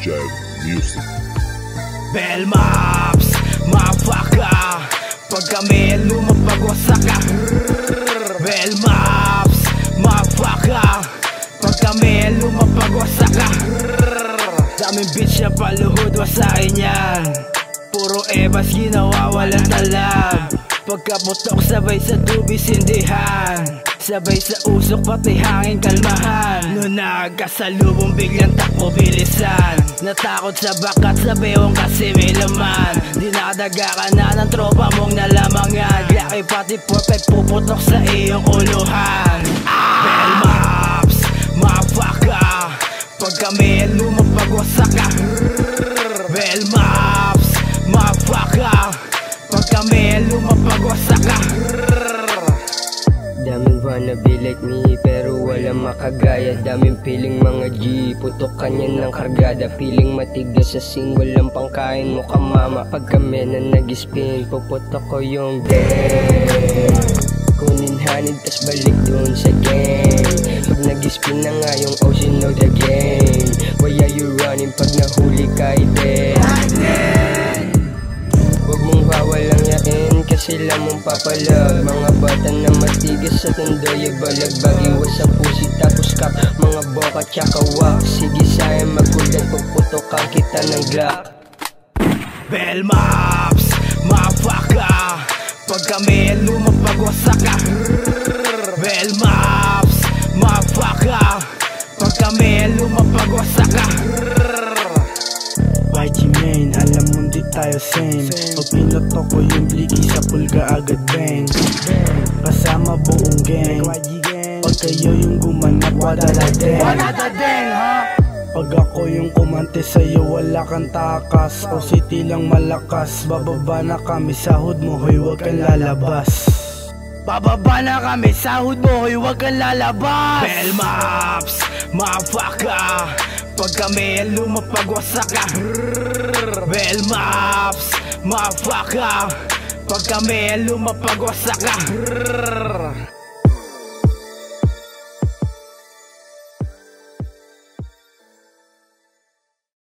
Jive Music. Bell Maps, motherfucker. Pag kami lumapag-wasa ka. Bell Maps, motherfucker. Pag kami lumapag-wasa ka. Daming bitch na paluhod, wasain yan. Puro ebas ginawa, walang talab. Pagkaputok sabay sa tubi sindihan, sabay sa usok pati hangin kalmahan. Noon nagkasalubong biglang takbo bilisan. Natakot sa bakat sa bewang kasi may laman. Dinadaga ka na ng tropa mong nalamangan. Laki pati porpet puputok sa iyong uluhan. Bell Maps, motherfucker. Pag kami lumapag-wasa ka. Bell Maps, motherfucker. Pag kami lumapag-wasa ka. Daming wannabe like me pero walang makagaya. Daming piling mga G, putok kanya ng kargada. Piling matigas sa scene, walang pangkain mo ka mama. Pag kami na nag-spin, puputok ko yung gang. Kunin hanid tas balik dun sa gang. Pag nag-spin na nga yung OC know the game. Why are you running pag nahuli ka ite? Huwag mong wawalang yain kasi lamang papalag. Mga bata na matigas sa tundoy balag. Bagiwas sa pusi tapos kap mga boka tsaka wak. Sige sa'yo magulat puputokan kita ng Glock. Bell Maps, motherfucker. Pag kami lumapag-wasa ka. Bell Maps, motherfucker. Pag kami lumapag-wasa ka. YG main, alam mo di tayo same. Pag pinotok ko yung bliki sa pulga agad bang. Kasama buong gang. Pag kayo yung gumanap, wadala deng ha. Pag ako yung kumante sa'yo, wala kang takas. O city lang malakas. Bababa na kami, sahod mo hoy, wag kang lalabas. Bababa na kami, sahod mo hoy, wag kang lalabas. Bell Maps, motherfucker. Pag kami lumapag-wasa ka. Bell Maps, motherfucker. Pag kami lumapag-wasa ka.